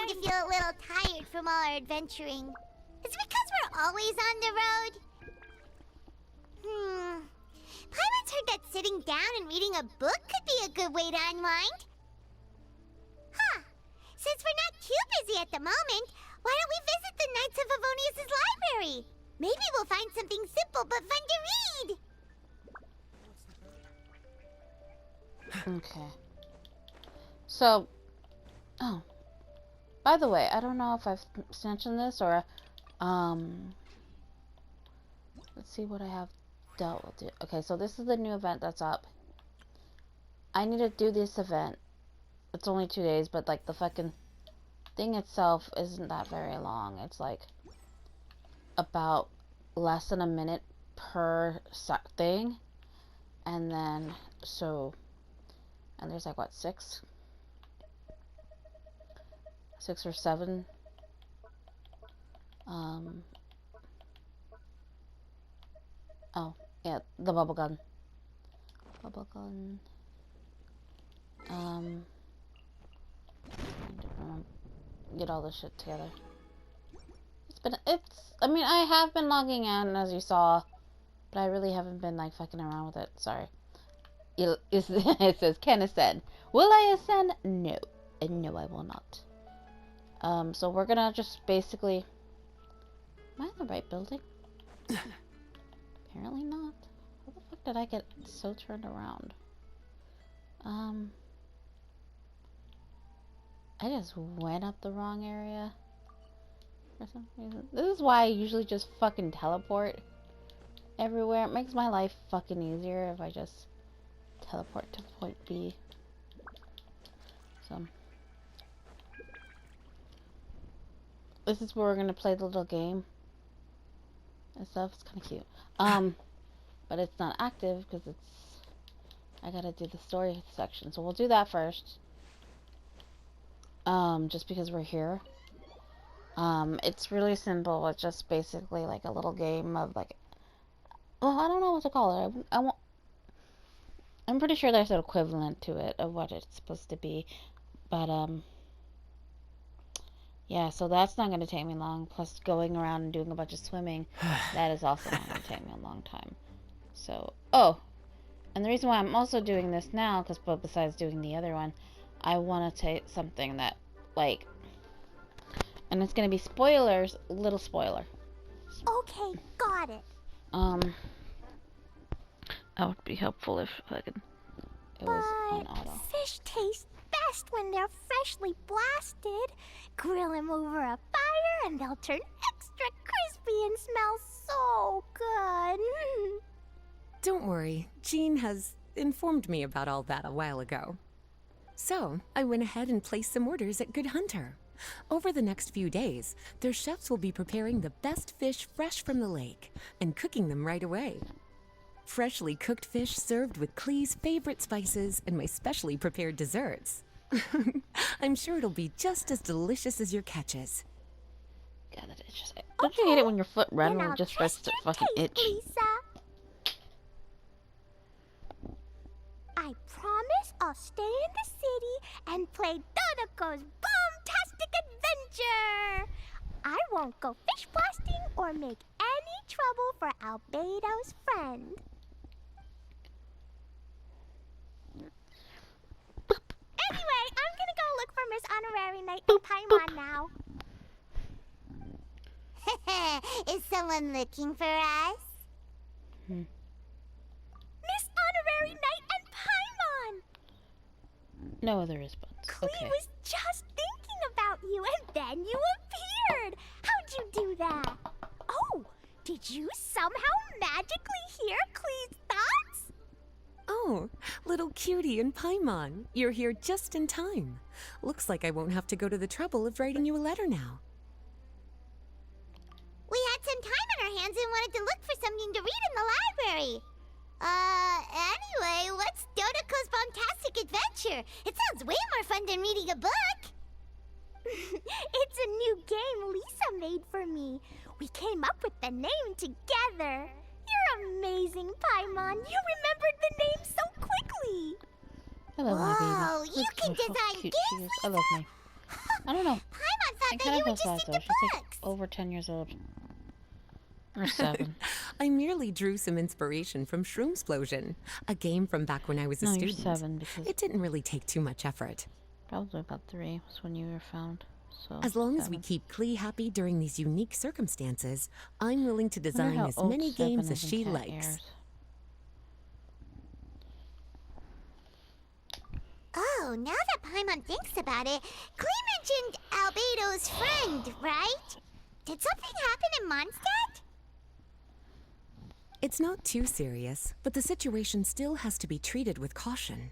starting to feel a little tired from all our adventuring. Is it because we're always on the road? Paimon's heard that sitting down and reading a book could be a good way to unwind. Huh. Since we're not too busy at the moment, why don't we visit the Knights of Avonius' library? Maybe we'll find something simple but fun to read. Okay. So, oh. By the way, I don't know if I've mentioned this or, let's see what I have dealt with. Okay, so this is the new event that's up. I need to do this event. It's only 2 days, but like the fucking thing itself isn't that very long. It's like about less than a minute per thing. And then, and there's like what, 6 or 7 oh yeah, the bubble gun get all this shit together. I mean, I have been logging in, as you saw, but I really haven't been like fucking around with it. Sorry. It says, can ascend. Will I ascend? No. No, I will not. So we're gonna just basically... Am I in the right building? Apparently not. How the fuck did I get so turned around? I just went up the wrong area for some reason. This is why I usually just fucking teleport everywhere. It makes my life fucking easier if I just teleport to point B. So this is where we're gonna play the little game and stuff. It's kind of cute. But it's not active because I gotta do the story section. So we'll do that first. Just because we're here. It's really simple. It's just basically like a little game of like, well, I don't know what to call it. I'm pretty sure there's an equivalent to it of what it's supposed to be, but yeah. So that's not going to take me long. Plus, going around and doing a bunch of swimming, that is also not going to take me a long time. So, oh, and the reason why I'm also doing this now, because besides doing the other one, I want to take something that, like, and it's going to be spoilers, little spoiler. Okay, got it. That would be helpful if it was on auto. Fish taste best when they're freshly blasted. Grill them over a fire and they'll turn extra crispy and smell so good. Don't worry, Jean has informed me about all that a while ago. So, I went ahead and placed some orders at Good Hunter. Over the next few days, their chefs will be preparing the best fish fresh from the lake and cooking them right away. Freshly cooked fish served with Klee's favorite spices and my specially prepared desserts. I'm sure it'll be just as delicious as your catches. God, that itches. Don't you hate it when your foot randomly just starts to fucking itch? Lisa. I promise I'll stay in the city and play Dodoco's boom-tastic adventure. I won't go fish blasting or make any trouble for Albedo's friend. Anyway, I'm gonna go look for Miss Honorary Knight in Paimon now. Is someone looking for us? Miss Honorary Knight and Paimon! No other response. Klee Okay. was just thinking about you and then you appeared! How'd you do that? Oh, did you somehow magically hear Klee's thoughts? Oh, little cutie and Paimon, you're here just in time. Looks like I won't have to go to the trouble of writing you a letter now. We had some time on our hands and wanted to look for something to read in the library. Anyway, what's Dodoco's Bombastic Adventure? It sounds way more fun than reading a book. It's a new game Lisa made for me. We came up with the name together. You're amazing, Paimon. You remembered the name so quickly. I love my baby. Whoa, you can design games, I love me. I don't know. Paimon thought that you were just into She's like books. over 10 years old. Or 7. I merely drew some inspiration from Shroomsplosion, a game from back when I was a No, you're student. 7 because It didn't really take too much effort. probably about 3 was when you were found. So As long as we 7. keep Klee happy during these unique circumstances, I'm willing to Wonder design how as old many 7 games is as in she cat likes. ears. Oh, now that Paimon thinks about it, Klee mentioned Albedo's friend, right? Did something happen in Mondstadt? It's not too serious, but the situation still has to be treated with caution.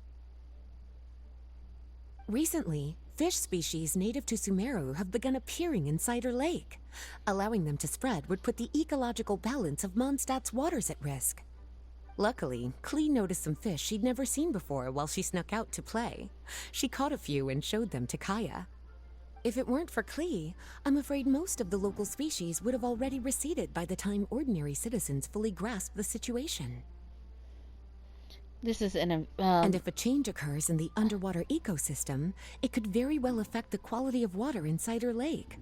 Recently, fish species native to Sumeru have begun appearing in Cider Lake. Allowing them to spread would put the ecological balance of Mondstadt's waters at risk. Luckily, Klee noticed some fish she'd never seen before while she snuck out to play. She caught a few and showed them to Kaya. If it weren't for Klee, I'm afraid most of the local species would have already receded by the time ordinary citizens fully grasp the situation. This is an And if a change occurs in the underwater ecosystem, it could very well affect the quality of water in Cider Lake.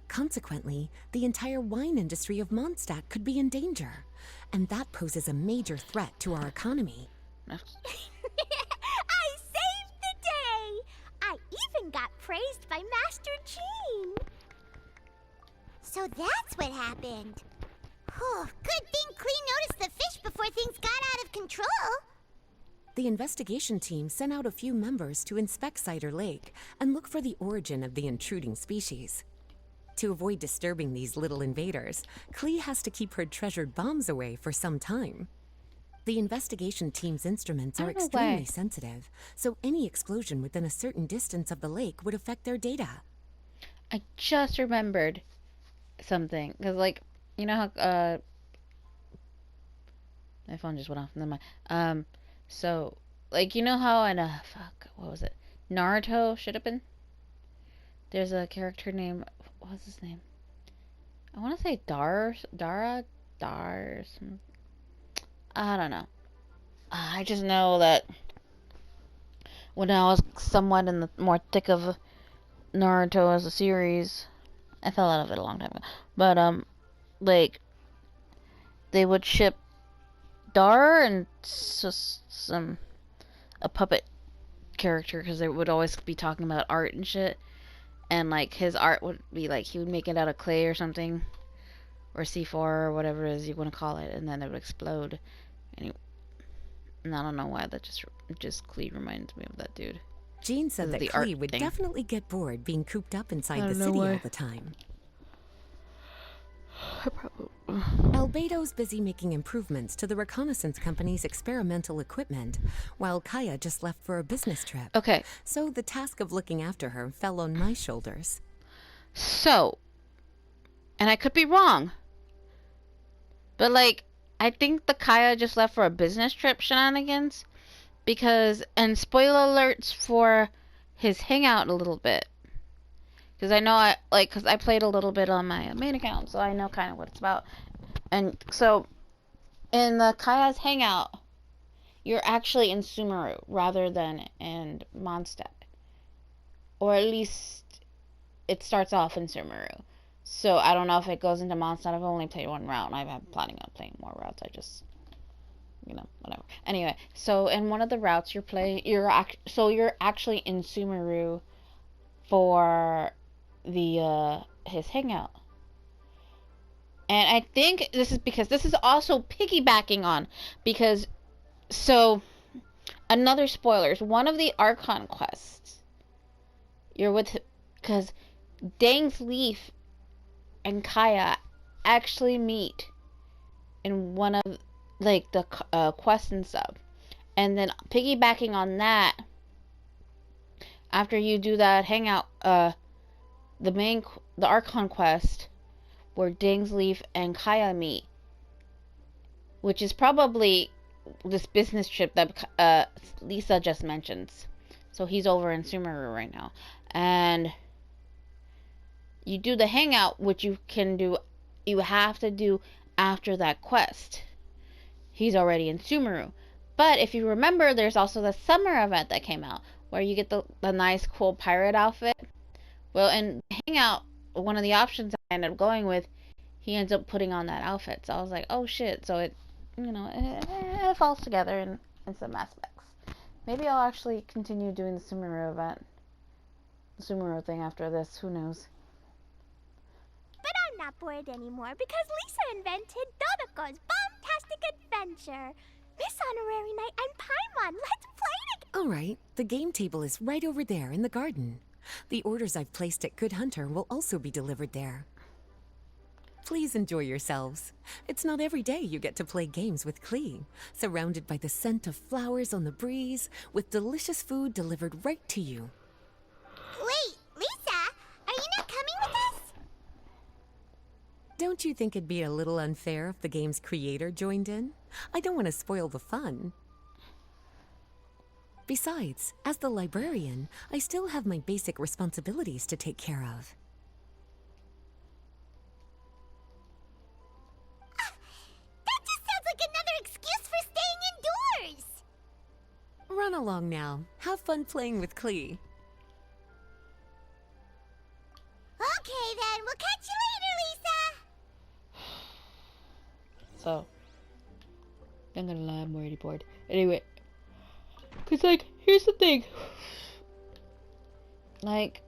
Consequently, the entire wine industry of Mondstadt could be in danger, and that poses a major threat to our economy. I saved the day! I even got praised by Master Jean! So that's what happened. Whew, good thing Klee noticed the fish before things got out of control. The investigation team sent out a few members to inspect Cider Lake and look for the origin of the intruding species. To avoid disturbing these little invaders, Klee has to keep her treasured bombs away for some time. The investigation team's instruments are extremely sensitive, so any explosion within a certain distance of the lake would affect their data. I just remembered something. Because, like, you know how, my phone just went off. Never mind. So, like, you know how in what was it? Naruto should have been? There's a character named, what's his name? I want to say Dar, I don't know. I just know that when I was somewhat in the more thick of Naruto as a series, I fell out of it a long time ago. But, like, they would ship Dar and a puppet character, because they would always be talking about art and shit, and like his art would be like he would make it out of clay or something, or C4 or whatever it is you want to call it, and then it would explode. And I don't know why that just Klee reminds me of that dude. Jean said that Klee would definitely get bored being cooped up inside the city all the time. Albedo's busy making improvements to the reconnaissance company's experimental equipment, while Kaya just left for a business trip. Okay. So the task of looking after her fell on my shoulders. So, and I could be wrong, but like, I think the Kaya just left for a business trip shenanigans, because, and spoiler alerts for his hangout a little bit. Because I know because I played a little bit on my main account, so I know kind of what it's about. And so, in the Kaya's hangout, you're actually in Sumeru rather than in Mondstadt. Or at least, it starts off in Sumeru. So, I don't know if it goes into Mondstadt. I've only played one route, and I'm planning on playing more routes. I just, whatever. Anyway, so in one of the routes you're actually in Sumeru for the his hangout. And I think this is also piggybacking on, because so another spoilers, one of the Archon quests you're with, because Dang's Leaf and Kaya actually meet in one of like the quests and stuff. And then piggybacking on that, after you do that hangout, the Archon quest where Dang's Leaf and Kaya meet, which is probably this business trip that Lisa just mentions. So he's over in Sumeru right now, and you do the hangout, which you have to do after that quest. He's already in Sumeru. But if you remember, there's also the summer event that came out, where you get the nice, cool pirate outfit. Well, in Hangout, one of the options I ended up going with, he ends up putting on that outfit. So I was like, oh shit. So it, you know, it falls together in some aspects. Maybe I'll actually continue doing the Sumeru event. The Sumeru thing after this. Who knows? But I'm not bored anymore because Lisa invented Dodoko's Bombtastic Adventure. Miss Honorary Knight and Paimon, let's play it! All right, the game table is right over there in the garden. The orders I've placed at Good Hunter will also be delivered there. Please enjoy yourselves. It's not every day you get to play games with Klee, surrounded by the scent of flowers on the breeze, with delicious food delivered right to you. Wait, Lisa, are you not coming with us? Don't you think it'd be a little unfair if the game's creator joined in? I don't want to spoil the fun. Besides, as the librarian, I still have my basic responsibilities to take care of. That just sounds like another excuse for staying indoors! Run along now. Have fun playing with Klee. Okay then, we'll catch you later, Lisa! So, I'm gonna lie, I'm already bored. Anyway, cause like, here's the thing. Like,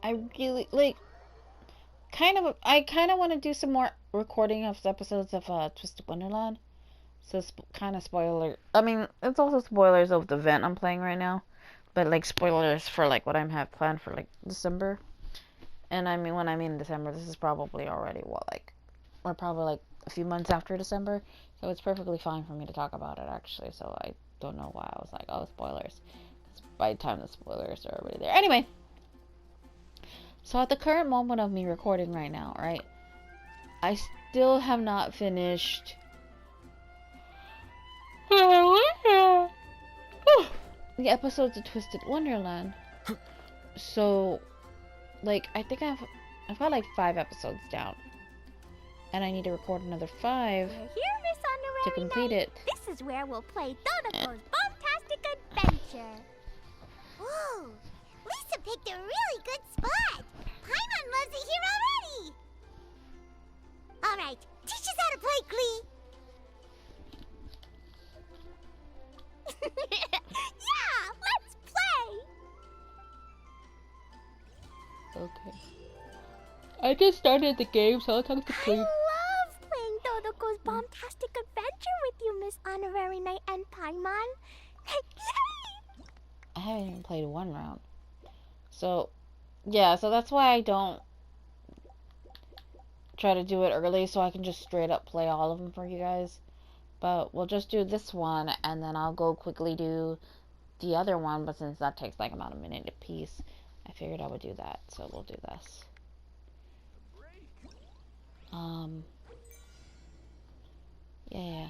I really like, I kind of want to do some more recording of episodes of Twisted Wonderland. So kind of spoiler. I mean, it's also spoilers of the event I'm playing right now, but like spoilers for like what I have planned for like December. And I mean, when I mean December, this is probably already or probably like a few months after December. So it's perfectly fine for me to talk about it actually. So I don't know why I was like, oh, spoilers. Because by the time the spoilers are already there. Anyway. So at the current moment of me recording right now, right? I still have not finished the episodes of Twisted Wonderland. So, like, I think I've got like 5 episodes down. And I need to record another 5 We're here, Miss Honorary to complete Knight. it. This is where we'll play Dodoko's Bombtastic Adventure. Whoa, Lisa picked a really good spot. Paimon loves it here already. All right, teach us how to play, Klee. Yeah, let's play. Okay. I just started the game, so I'll talk to I Klee. love playing Dodoko's Bombtastic Adventure with you, Miss Honorary Knight and Paimon. Yay! I haven't even played 1 round. So, yeah, so that's why I don't try to do it early, so I can just straight up play all of them for you guys. But we'll just do this one, and then I'll go quickly do the other one, but since that takes like about a minute a piece, I figured I would do that, so we'll do this. Yeah,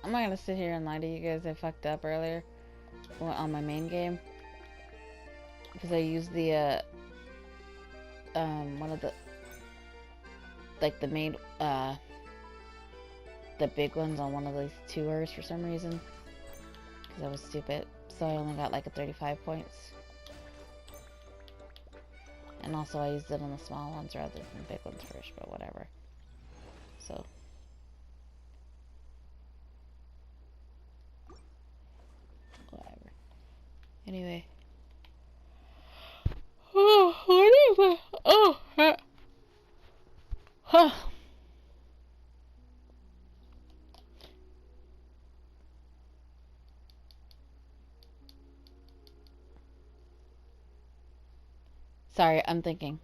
I'm not gonna sit here and lie to you guys. I fucked up earlier on my main game because I used the one of the like the main the big ones on one of these tours for some reason because I was stupid. So I only got like a 35 points, and also I used it on the small ones rather than the big ones first. But whatever. So. Whatever. Anyway. Sorry, I'm thinking.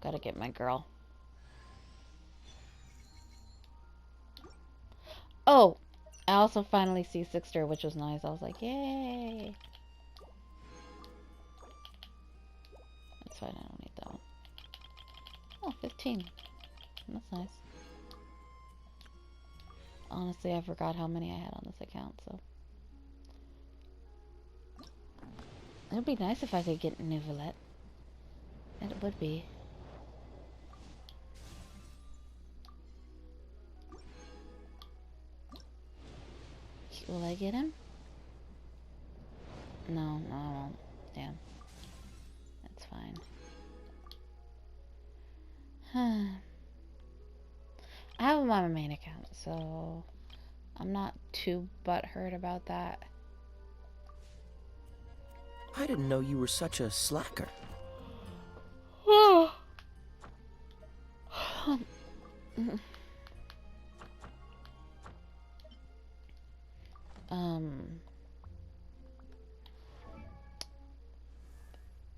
Gotta get my girl. Oh, I also finally see Sixter, which was nice. I was like, yay. fine. I don't need that one. Oh, 15. That's nice. Honestly, I forgot how many I had on this account, so. It would be nice if I could get Nivelette. It would be. Will I get him? No, I won't. Damn. That's fine. I have him on my main account, so I'm not too butthurt about that. I didn't know you were such a slacker.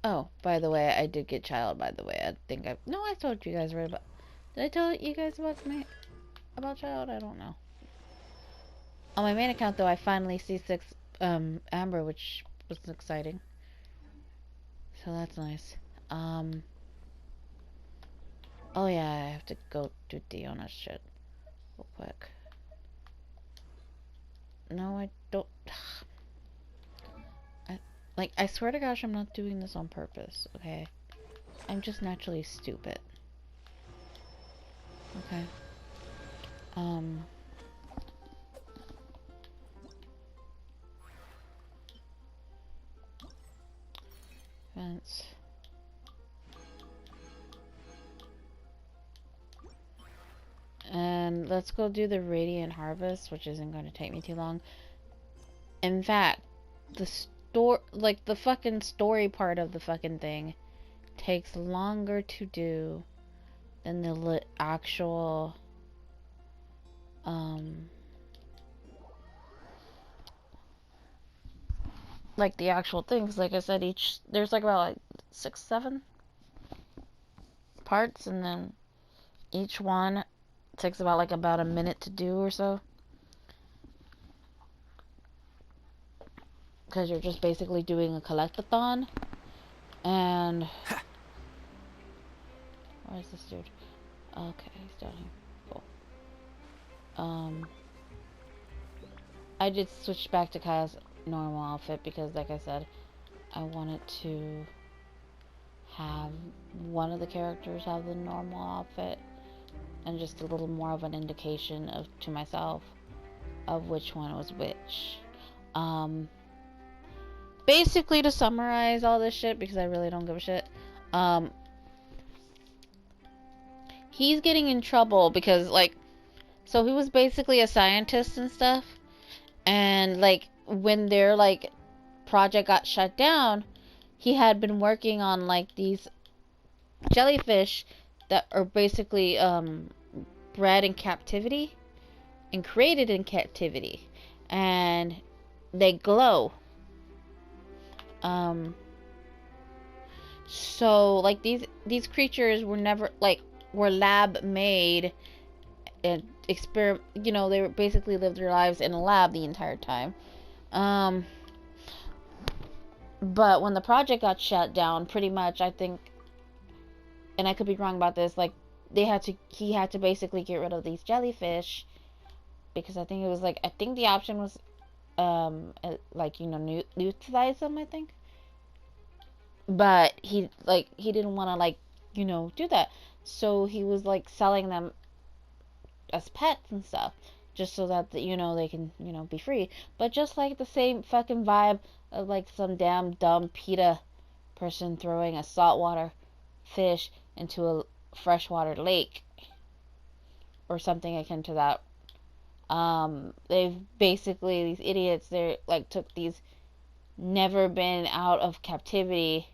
Oh, by the way, I did get child, by the way. I think no, I told you guys right about, did I tell you guys about child? I don't know. On my main account, though, I finally C6, Amber, which was exciting. So that's nice. Oh yeah, I have to go do Diona's shit real quick. No, I don't. I swear to gosh, I'm not doing this on purpose, okay? I'm just naturally stupid. Okay. Fence. And let's go do the Radiant Harvest, which isn't going to take me too long. In fact, the fucking story part of the fucking thing takes longer to do than the actual, like the actual things. Like I said, there's like about like 6, 7 parts, and then each one takes about a minute to do or so. Because you're just basically doing a collectathon. And where's this dude? Okay, he's down here. Cool. I did switch back to Kaya's normal outfit because, like I said, I wanted to have one of the characters have the normal outfit, and just a little more of an indication to myself of which one was which. Basically, to summarize all this shit, because I really don't give a shit, he's getting in trouble because, so he was basically a scientist and stuff, and, when their, project got shut down, he had been working on, these jellyfish that are basically, bred in captivity, and created in captivity, and they glow. So these creatures were never were lab made and they were basically lived their lives in a lab the entire time. But when the project got shut down, pretty much, I think, and I could be wrong about this, he had to basically get rid of these jellyfish, because I think it was I think the option was euthanize them, I think. But he didn't want to do that, so he was selling them as pets and stuff, just so that they can be free. But just the same fucking vibe of some damn dumb PETA person throwing a saltwater fish into a freshwater lake or something akin to that. They've basically, these idiots, they took these never been out of captivity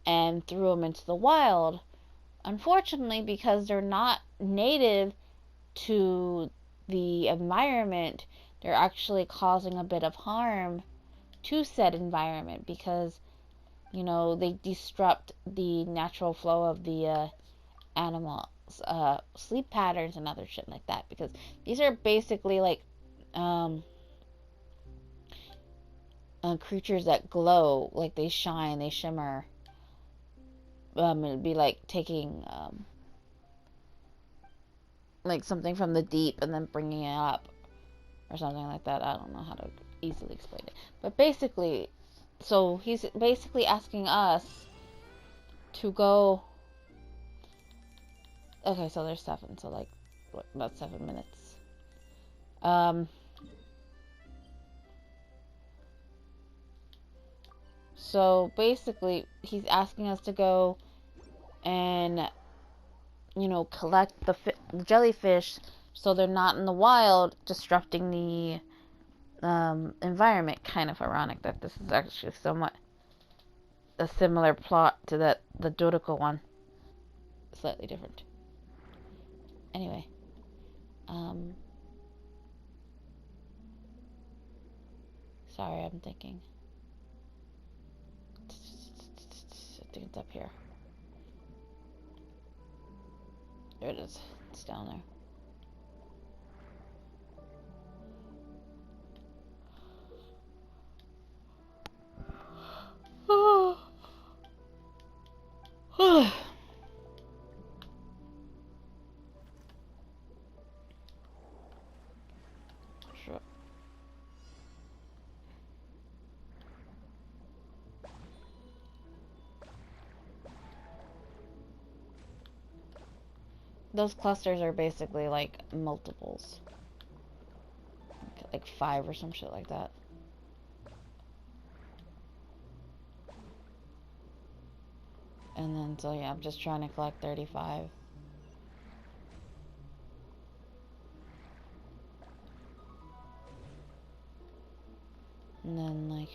and threw them into the wild. Unfortunately, because they're not native to the environment, they're actually causing a bit of harm to said environment, because they disrupt the natural flow of the animals, sleep patterns and other shit like that, because these are basically creatures that glow, they shine, they shimmer, it'd be like taking, like something from the deep and then bringing it up. Or something like that. I don't know how to easily explain it. But basically, so he's basically asking us to go... Okay, so there's 7. So, like, what, about 7 minutes. So, basically, he's asking us to go and, you know, collect the jellyfish so they're not in the wild, disrupting the environment. Kind of ironic that this is actually somewhat a similar plot to the Dodoko one. Slightly different. Anyway. Sorry, I'm thinking. I think it's up here. There it is. It's down there. Sure. Those clusters are basically like multiples. Like 5 or some shit like that. And then, so yeah, I'm just trying to collect 35. And then, like...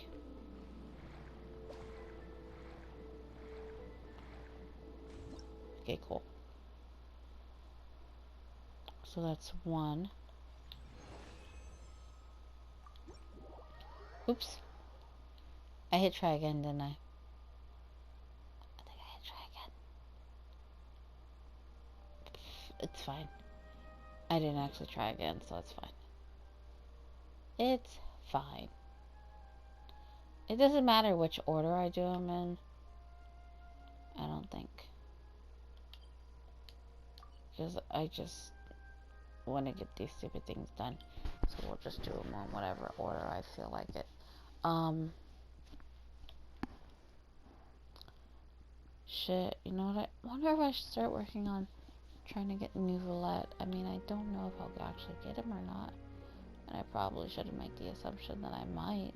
Okay, cool. So that's 1. Oops. I hit try again, didn't I? I think I hit try again. It's fine. I didn't actually try again, so it's fine. It's fine. It doesn't matter which order I do them in. I don't think. Because I just want to get these stupid things done. So we'll just do them in whatever order I feel like it. Shit, you know what? I wonder if I should start working on trying to get new roulette. I mean, I don't know if I'll actually get him or not. And I probably shouldn't make the assumption that I might.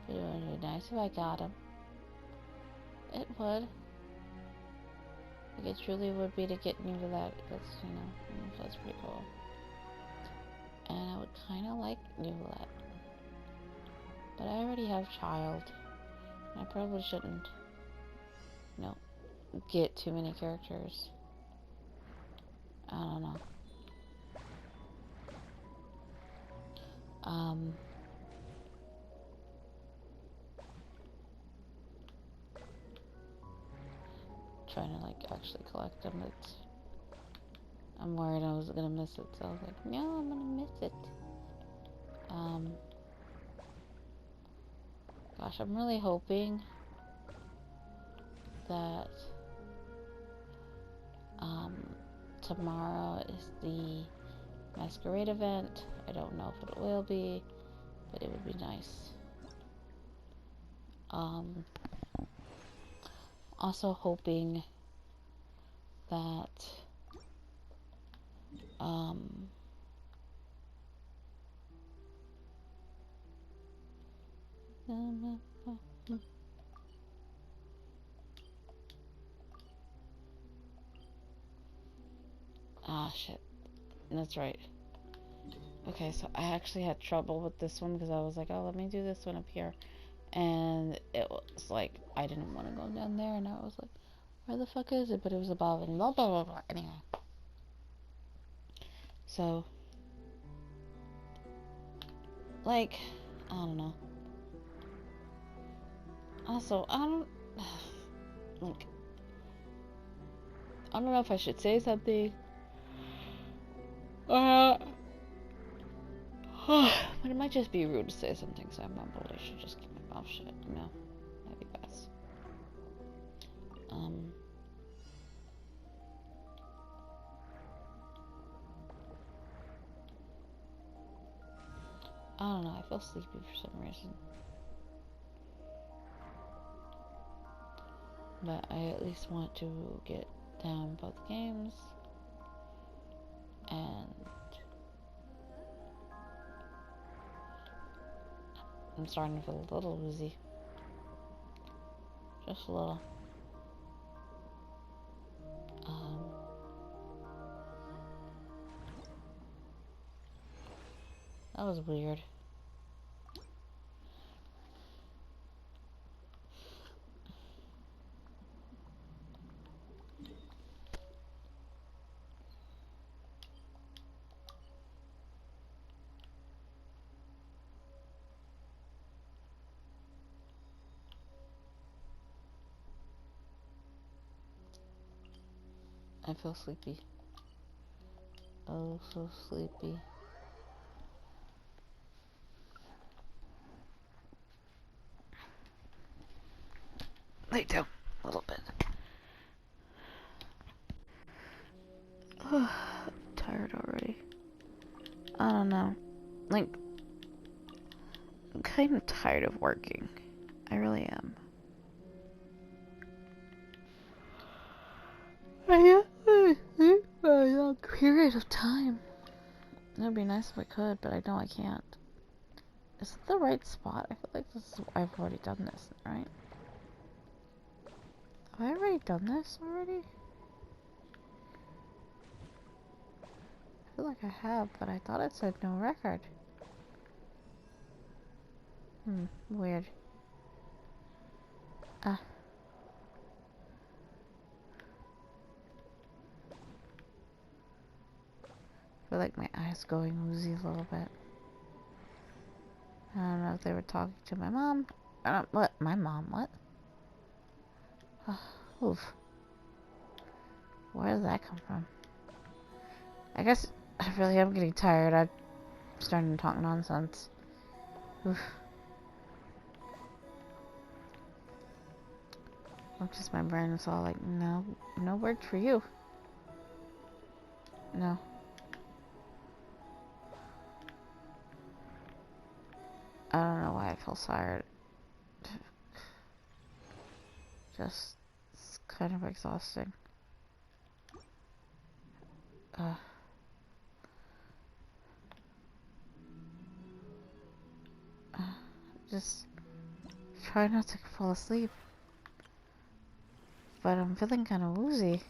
But it would be nice if I got him. It would. Like, it truly would be to get new roulette. That's, you know, that's pretty cool. And I would kind of like new roulette. But I already have child. And I probably shouldn't, you know, get too many characters. I don't know. Trying to like actually collect them. I'm worried I was gonna miss it, so I was like, no, I'm gonna miss it. Gosh, I'm really hoping that tomorrow is the masquerade event. I don't know if it will be, but it would be nice. Also hoping that ah, shit. That's right. Okay, so I actually had trouble with this one because I was like, oh, let me do this one up here. And it was like, I didn't want to go down there, and I was like, where the fuck is it? But it was above, and blah, blah, blah, blah. Anyway. So, like, I don't know. Also, I don't, like, I don't know if I should say something. But it might just be rude to say something, so I probably should just keep my mouth shut, you know? That'd be best. I don't know, I feel sleepy for some reason. But I at least want to get down both games. And I'm starting to feel a little woozy. Just a little. That was weird. I feel sleepy. Oh, so sleepy. Lay down a little bit. Tired already. I don't know. Like, I'm kind of tired of working. I really am. I sleep for a long period of time. It would be nice if I could, but I know I can't. Is it the right spot? I feel like this is, I've already done this, right? Have I already done this already? I feel like I have, but I thought it said no record. Weird. I feel like my eyes going woozy a little bit. I don't know if they were talking to my mom. What? My mom? What? Oof. Where did that come from? I guess I really am getting tired. I'm starting to talk nonsense. Oof. Just my brain is all like, no, no word for you. No. I don't know why I feel tired. Just, it's kind of exhausting. Just try not to fall asleep. But I'm feeling kind of woozy.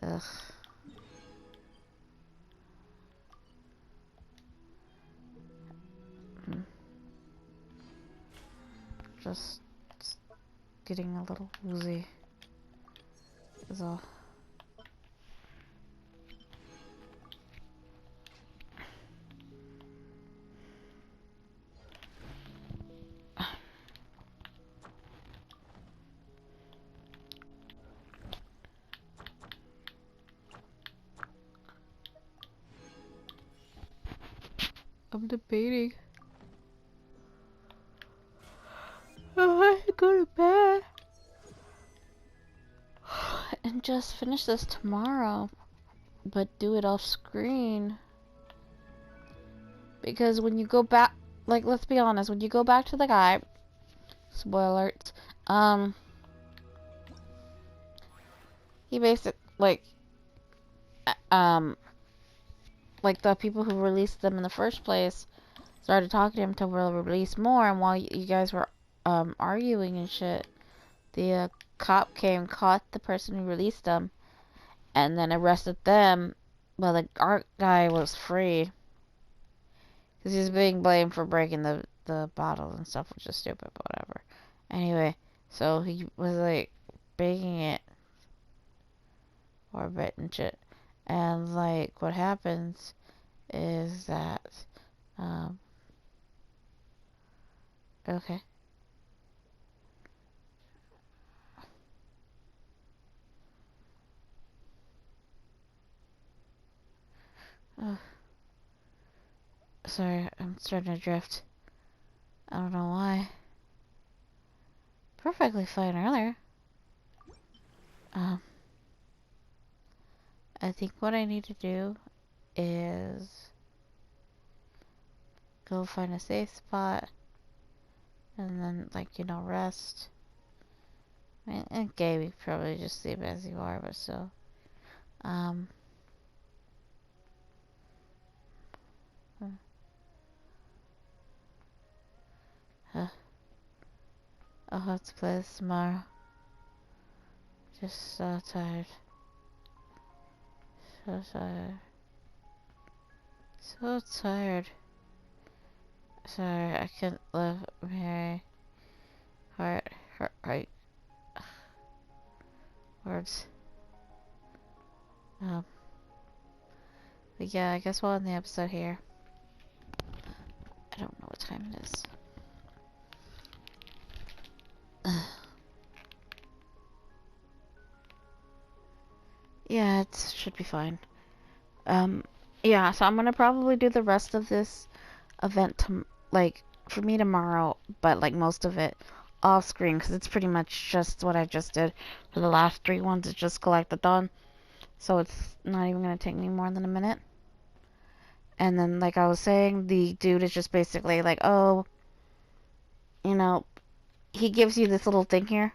Ugh. Just getting a little woozy is all. I'm debating. I should go to bed and just finish this tomorrow, but do it off screen. Because when you go back, like, let's be honest, when you go back to the guy, spoiler alerts, he basically, like the people who released them in the first place started talking to him to release more, and while you guys were arguing and shit, the cop came, caught the person who released them, and then arrested them. But the art guy was free because he was being blamed for breaking the bottles and stuff, which is stupid, but whatever. Anyway, so he was like baking it for a bit and shit, and like what happens is that okay. Sorry, I'm starting to drift. I don't know why. perfectly fine earlier. I think what I need to do is go find a safe spot and then, like, you know, rest. I mean, okay, we probably just sleep as you are, but still. I'll have to play this tomorrow. Just so tired. So tired. So tired. Sorry, I can't live very hard, right words. But yeah, I guess we'll end the episode here. I don't know what time it is. Yeah, it should be fine. Yeah, so I'm gonna probably do the rest of this event like for me tomorrow, but like most of it off screen because it's pretty much just what I just did for the last 3 ones. It's just collected done, so it's not even gonna take me more than a minute. And then, like I was saying, the dude is just basically like, oh, you know, he gives you this little thing here,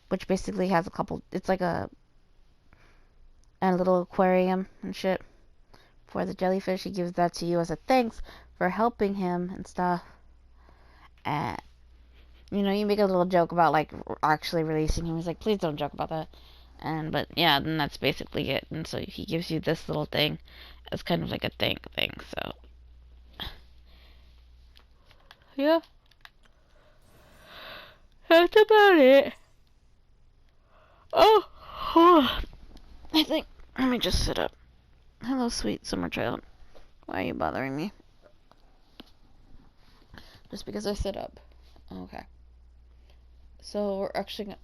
which basically has a couple. It's like a little aquarium and shit for the jellyfish. He gives that to you as a thanks for helping him and stuff. And you know, you make a little joke about like actually releasing him. He's like, please don't joke about that. But yeah, then that's basically it. And so he gives you this little thing as kind of like a thank thing. So yeah, that's about it. Oh, I think let me just sit up. Hello, sweet summer child. Why are you bothering me? Just because I sit up. Okay. So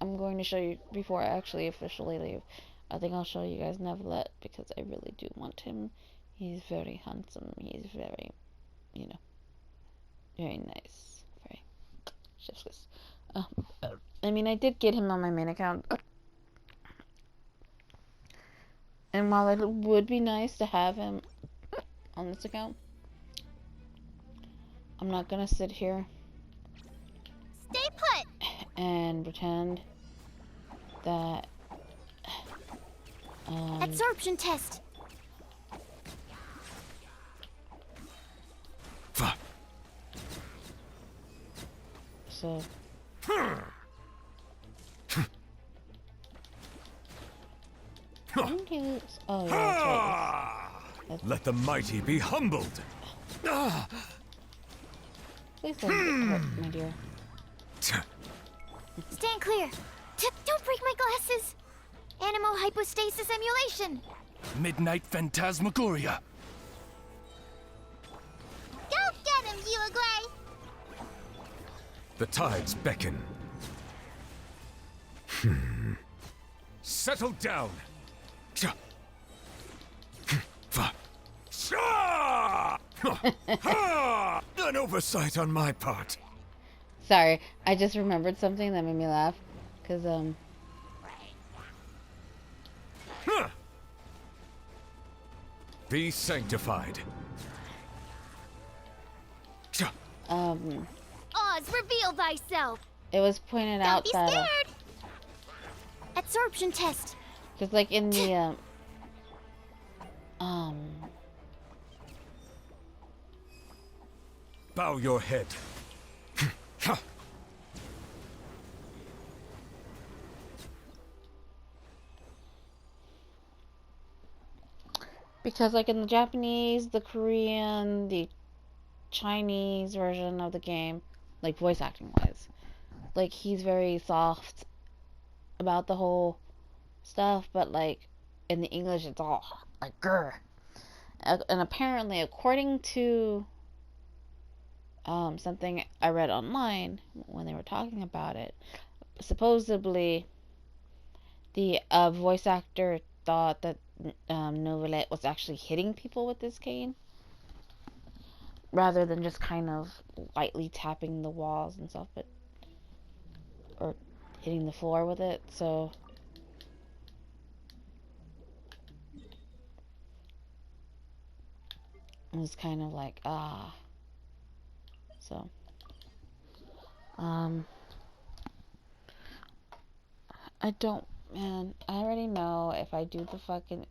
I'm going to show you before I actually officially leave. I think I'll show you guys Neverlet because I really do want him. He's very handsome. He's very, you know, very nice. Very chef's kiss. I mean, I did get him on my main account. And while it would be nice to have him on this account, I'm not gonna sit here Stay put! and pretend that Absorption test. So oh yeah, that's right. Let the mighty be humbled. Please don't get hurt, my dear. Stand clear. Don't break my glasses. Animal hypostasis emulation. Midnight phantasmagoria. Go get him, Uruguay. The tides beckon. Settle down. An oversight on my part. Sorry, I just remembered something that made me laugh. Cause Be sanctified. Oz, reveal thyself. it was pointed Don't out be that scared. Absorption test. cause like in the Bow your head. because like in the Japanese, the Korean, the Chinese version of the game, like voice acting wise, like he's very soft about the whole stuff, but like in the English it's all like grr. And apparently, according to something I read online when they were talking about it, supposedly the voice actor thought that Novelet was actually hitting people with this cane rather than just kind of lightly tapping the walls and stuff. But or hitting the floor with it, so it was kind of like, so, I don't, man, I already know if I do the fucking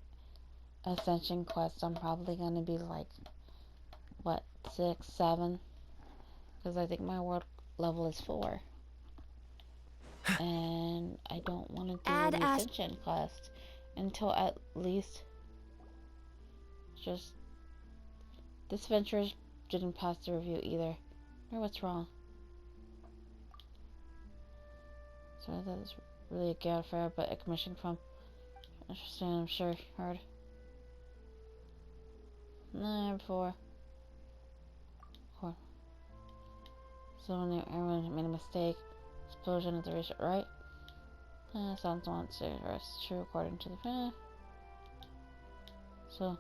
Ascension quest, I'm probably gonna be like, what, 6, 7? Because I think my world level is 4. And I don't want to do the Ascension quest until at least just this venture didn't pass the review either. Or what's wrong? So that is really a gag fair, but a commission from interesting, I'm sure heard. Nah, before. So when everyone made a mistake, explosion at the resort, right? Sounds want to rest true according to the so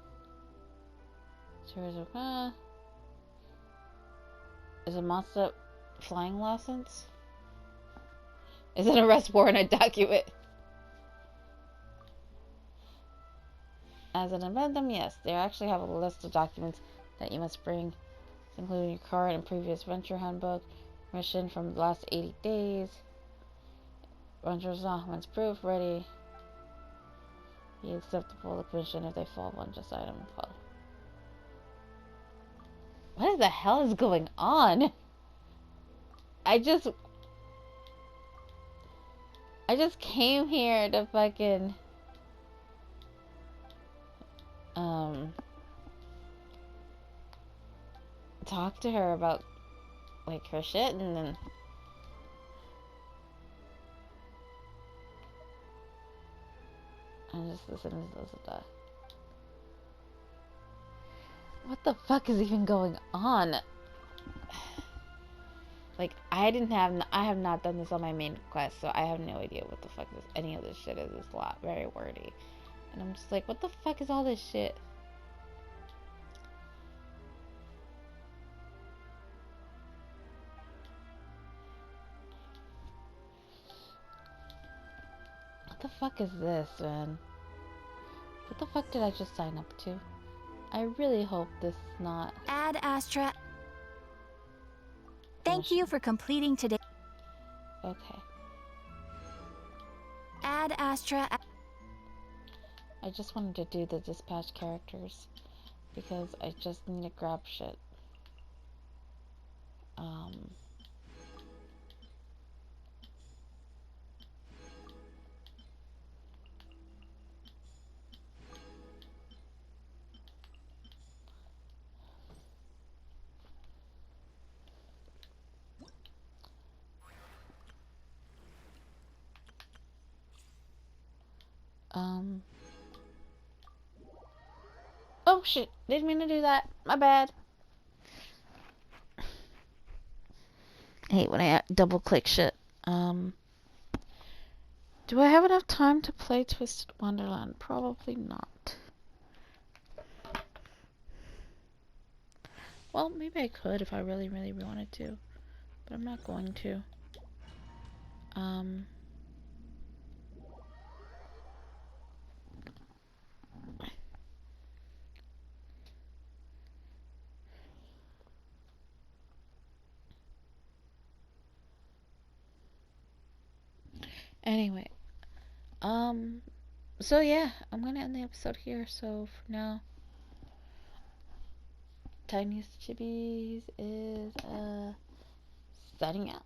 series of is a monster flying license? Is it an arrest warrant a document? As an addendum, yes, they actually have a list of documents that you must bring, including your current and previous venture handbook, mission from the last 80 days, venture's documents proof ready. You accept the full commission if they fall one just item. What the hell is going on? I just came here to fucking talk to her about like her shit, and then I'm just listening to this stuff. What the fuck is even going on? Like, I have not done this on my main quest, so I have no idea what the fuck any of this shit is. It's a lot, very wordy. And I'm just like, what the fuck is all this shit? What the fuck is this, man? What the fuck did I just sign up to? I really hope this is not... Ad Astra. Thank you for completing today. Okay. Ad Astra. I just wanted to do the dispatch characters because I just need to grab shit. Oh shit, didn't mean to do that. My bad. I hate when I double click shit. Do I have enough time to play Twisted Wonderland? Probably not. Well, maybe I could if I really, really wanted to. But I'm not going to. Anyway. So yeah, I'm gonna end the episode here. So for now, Tiniestofchibis is, signing out.